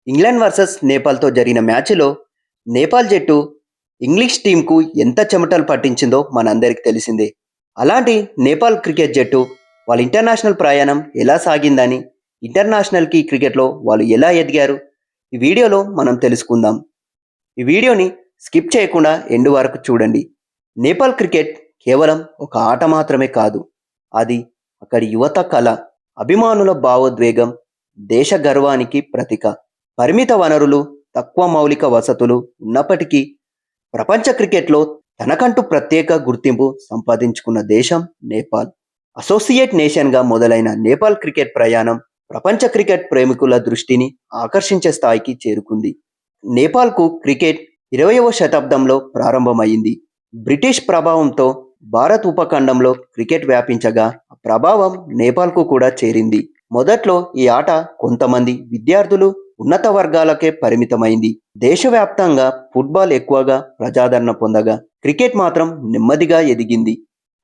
England versus నేపాల్‌తో జరిగిన మ్యాచ్‌లో నేపాల్ జట్టు ఇంగ్లీష్ టీమ్‌కు ఎంత చెమటలు పట్టించిందో మనందరికీ తెలిసిందే. అలాంటి నేపాల్ క్రికెట్ జట్టు వాళ్ళ ఇంటర్నేషనల్ ప్రయాణం ఎలా సాగిందని, ఇంటర్నేషనల్‌కి క్రికెట్‌లో వాళ్ళు ఎలా ఎదిగారు? ఈ వీడియోలో మనం తెలుసుకుందాం. ఈ వీడియోని స్కిప్ చేయకుండా ఎండ్ వరకు చూడండి. నేపాల్ క్రికెట్ కేవలం ఒక ఆట మాత్రమే కాదు. అది అక్కడి యువత కళ, అభిమానుల భావోద్వేగం, దేశ గర్వానికి ప్రతీక. పరిమిత వనరులు, తక్కువ మౌలిక వసతులు ఉన్నప్పటికీ ప్రపంచ క్రికెట్లో తనకంటూ ప్రత్యేక గుర్తింపు సంపాదించుకున్న దేశం నేపాల్. అసోసియేట్ నేషన్గా మొదలైన నేపాల్ క్రికెట్ ప్రయాణం ప్రపంచ క్రికెట్ ప్రేమికుల దృష్టిని ఆకర్షించే స్థాయికి చేరుకుంది. నేపాల్కు క్రికెట్ 20వ శతాబ్దంలో ప్రారంభమైంది. బ్రిటిష్ ప్రభావంతో భారత్ ఉపఖండంలో క్రికెట్ వ్యాపించగా ఆ ప్రభావం నేపాల్కు కూడా చేరింది. మొదట్లో ఈ ఆట కొంతమంది విద్యార్థులు, ఉన్నత వర్గాలకే పరిమితమైంది. దేశవ్యాప్తంగా ఫుట్బాల్ ఎక్కువగా ప్రజాదరణ పొందగా క్రికెట్ మాత్రం నెమ్మదిగా ఎదిగింది.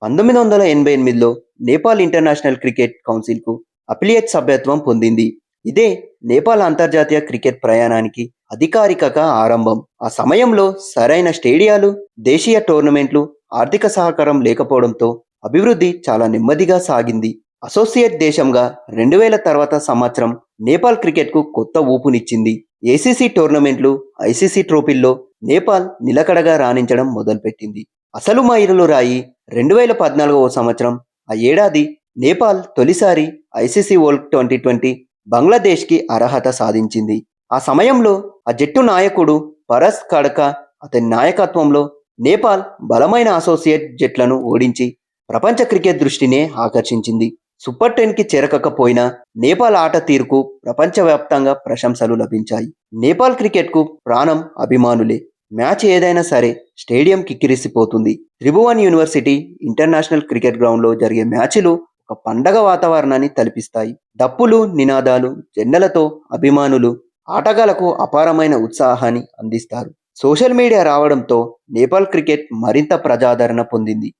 1988లో నేపాల్ ఇంటర్నేషనల్ క్రికెట్ కౌన్సిల్కు అఫిలియేట్ సభ్యత్వం పొందింది. ఇదే నేపాల్ అంతర్జాతీయ క్రికెట్ ప్రయాణానికి అధికారిక ఆరంభం. ఆ సమయంలో సరైన స్టేడియాలు, దేశీయ టోర్నమెంట్లు, ఆర్థిక సహకారం లేకపోవడంతో అభివృద్ధి చాలా నెమ్మదిగా సాగింది. అసోసియేట్ దేశంగా 2000 తర్వాత సంవత్సరం నేపాల్ క్రికెట్కు కొత్త ఊపునిచ్చింది. ఏసీసీ టోర్నమెంట్లు, ఐసీసీ ట్రోఫీల్లో నేపాల్ నిలకడగా రాణించడం మొదలుపెట్టింది. అసలు మైలురాయి 2014వ సంవత్సరం. ఆ ఏడాది నేపాల్ తొలిసారి ఐసీసీ వరల్డ్ 2020 బంగ్లాదేశ్కి అర్హత సాధించింది. ఆ సమయంలో ఆ జట్టు నాయకుడు పరస్ ఖడ్కా అతని నాయకత్వంలో నేపాల్ బలమైన అసోసియేట్ జట్లను ఓడించి ప్రపంచ క్రికెట్ దృష్టినే ఆకర్షించింది. సూపర్ 10కి చేరకపోయినా నేపాల్ ఆట తీరుకు ప్రపంచవ్యాప్తంగా ప్రశంసలు లభించాయి. నేపాల్ క్రికెట్కు ప్రాణం అభిమానులే. మ్యాచ్ ఏదైనా సరే స్టేడియం కిక్కిరిసిపోతుంది. త్రిభువన్ యూనివర్సిటీ ఇంటర్నేషనల్ క్రికెట్ గ్రౌండ్లో జరిగే మ్యాచ్లు ఒక పండగ వాతావరణాన్ని తలపిస్తాయి. డప్పులు, నినాదాలు, జెండలతో అభిమానులు ఆటగాళ్లకు అపారమైన ఉత్సాహాన్ని అందిస్తారు. సోషల్ మీడియా రావడంతో నేపాల్ క్రికెట్ మరింత ప్రజాదరణ పొందింది.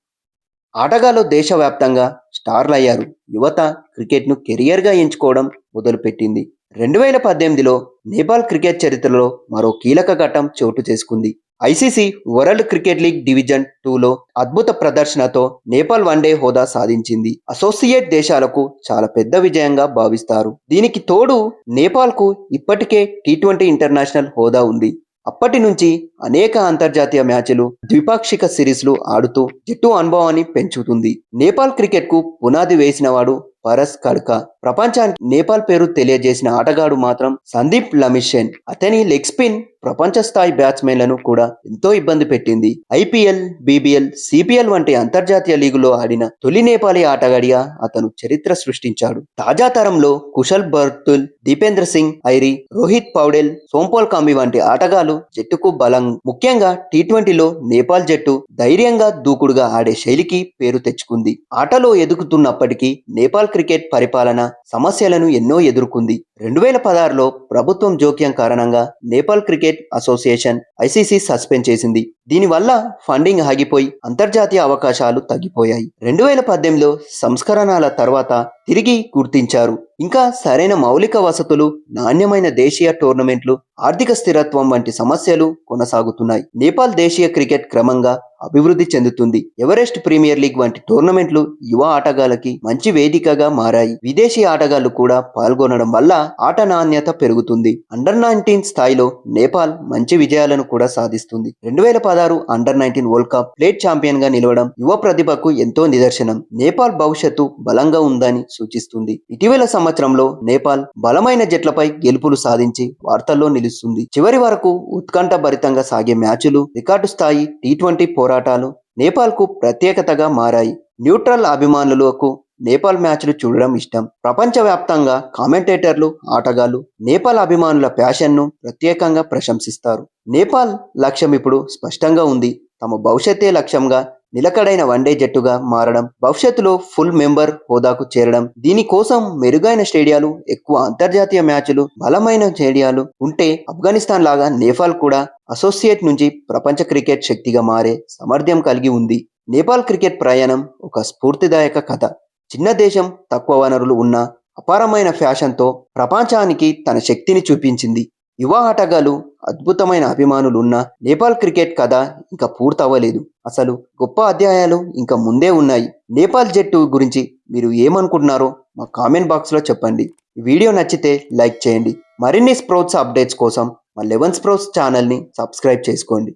ఆటగాళ్లు దేశవ్యాప్తంగా స్టార్లయ్యారు. యువత క్రికెట్ను కెరియర్గా ఎంచుకోవడం మొదలుపెట్టింది. 2018లో నేపాల్ క్రికెట్ చరిత్రలో మరో కీలక ఘట్టం చోటు చేసుకుంది. ICC world cricket league division 2లో అద్భుత ప్రదర్శనతో నేపాల్ వన్డే హోదా సాధించింది. అసోసియేట్ దేశాలకు చాలా పెద్ద విజయంగా భావిస్తారు. దీనికి తోడు నేపాల్కు ఇప్పటికే టీ20 ఇంటర్నేషనల్ హోదా ఉంది. అప్పటి నుంచి అనేక అంతర్జాతీయ మ్యాచ్లు, ద్విపాక్షిక సిరీస్లు ఆడుతూ జట్టు అనుభవాన్ని పెంచుతుంది. నేపాల్ క్రికెట్కు పునాది వేసినవాడు పరస్ ఖడ్కా. ప్రపంచానికి నేపాల్ పేరు తెలియజేసిన ఆటగాడు మాత్రం సందీప్ లమిషెన్. అతని లెగ్ స్పిన్ ప్రపంచ స్థాయి బ్యాట్స్మెన్లను కూడా ఎంతో ఇబ్బంది పెట్టింది. ఐపీఎల్, బీబీఎల్, సిపిఎల్ వంటి అంతర్జాతీయ లీగులో ఆడిన తొలి నేపాలీ ఆటగాడిగా అతను చరిత్ర సృష్టించాడు. తాజా తరంలో కుశల్ బర్తుల్, దీపేంద్ర సింగ్ ఐరి, రోహిత్ పౌడెల్, సోంపోల్ కాంబి వంటి ఆటగాళ్లు జట్టుకు బలం. ముఖ్యంగా టీ20లో నేపాల్ జట్టు ధైర్యంగా, దూకుడుగా ఆడే శైలికి పేరు తెచ్చుకుంది. ఆటలో ఎదుగుతున్నప్పటికీ నేపాల్ క్రికెట్ పరిపాలన సమస్యలను ఎన్నో ఎదుర్కొంది. 2016లో ప్రభుత్వం జోక్యం కారణంగా Nepal cricket association ICC suspend చేసింది. దీనివల్ల ఫండింగ్ ఆగిపోయి అంతర్జాతీయ అవకాశాలు తగ్గిపోయాయి. 2018లో సంస్కరణల తర్వాత తిరిగి గుర్తించారు. ఇంకా సరైన మౌలిక వసతులు, నాణ్యమైన దేశీయ టోర్నమెంట్లు, ఆర్థిక స్థిరత్వం వంటి సమస్యలు కొనసాగుతున్నాయి. నేపాల్ దేశీయ క్రికెట్ క్రమంగా అభివృద్ధి చెందుతుంది. ఎవరెస్ట్ ప్రీమియర్ లీగ్ వంటి టోర్నమెంట్లు యువ ఆటగాళ్ళకి మంచి వేదికగా మారాయి. విదేశీ ఆటగాళ్లు కూడా పాల్గొనడం వల్ల ఆట నాణ్యత పెరుగుతుంది. అండర్-19 స్థాయిలో నేపాల్ మంచి విజయాలను కూడా సాధిస్తుంది. 2016 under-19 world cup plate champion గా నిలవడం యువ ప్రతిభకు ఎంతో నిదర్శనం. నేపాల్ భవిష్యత్తు బలంగా ఉందని సూచిస్తుంది. ఇటీవల సంవత్సరంలో నేపాల్ బలమైన జట్లపై గెలుపులు సాధించి వార్తల్లో నిలుస్తుంది. చివరి వరకు ఉత్కంఠభరితంగా సాగే మ్యాచులు, రికార్డు స్థాయి టీ20 పోరాటాలు నేపాల్కు ప్రత్యేకతగా మారాయి. న్యూట్రల్ అభిమానులకు నేపాల్ మ్యాచ్లు చూడడం ఇష్టం. ప్రపంచవ్యాప్తంగా కామెంటేటర్లు, ఆటగాళ్లు నేపాల్ అభిమానుల ప్యాషన్ను ప్రత్యేకంగా ప్రశంసిస్తారు. నేపాల్ లక్ష్యం ఇప్పుడు స్పష్టంగా ఉంది. తమ భవిష్యత్తే లక్ష్యంగా నిలకడైన వన్డే జట్టుగా మారడం, భవిష్యత్తులో ఫుల్ మెంబర్ హోదాకు చేరడం. దీనికోసం మెరుగైన స్టేడియాలు, ఎక్కువ అంతర్జాతీయ మ్యాచ్లు, బలమైన స్టేడియాలు ఉంటే ఆఫ్ఘనిస్తాన్ లాగా నేపాల్ కూడా అసోసియేట్ నుంచి ప్రపంచ క్రికెట్ శక్తిగా మారే సామర్థ్యం కలిగి ఉంది. నేపాల్ క్రికెట్ ప్రయాణం ఒక స్ఫూర్తిదాయక కథ. చిన్న దేశం, తక్కువ వనరులు ఉన్న అపారమైన ఫ్యాషన్తో ప్రపంచానికి తన శక్తిని చూపించింది. యువ ఆటగాళ్ళు, అద్భుతమైన అభిమానులు ఉన్న నేపాల్ క్రికెట్ కథ ఇంకా పూర్తవ్వలేదు. అసలు గొప్ప అధ్యాయాలు ఇంకా ముందే ఉన్నాయి. నేపాల్ జట్టు గురించి మీరు ఏమనుకుంటున్నారో మా కామెంట్ బాక్స్లో చెప్పండి. ఈ వీడియో నచ్చితే లైక్ చేయండి. మరిన్ని స్పోర్ట్స్ అప్డేట్స్ కోసం మా 11 స్పోర్ట్స్ ఛానల్ని సబ్స్క్రైబ్ చేసుకోండి.